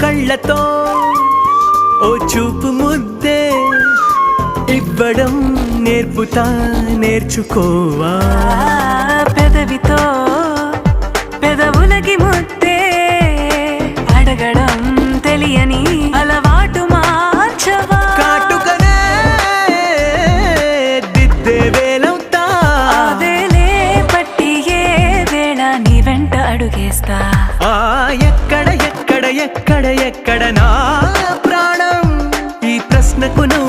కళ్ళతో ఓ చూపు ముద్దే ఇవ్వడం నేర్పుతా నేర్చుకోవా పెదవితో పెదవులకి ముద్దే అడగడం తెలియని అలవాటు మార్చవా కాటుకనే దిద్దే వేలవుతా అదేలే పట్టి ఏ వేళ నీ వెంట అడుగేస్తా ఎక్కడ ఎక్కడ ఎక్కడ ఎక్కడ నా ప్రాణం ఈ ప్రశ్నకు నువ్వు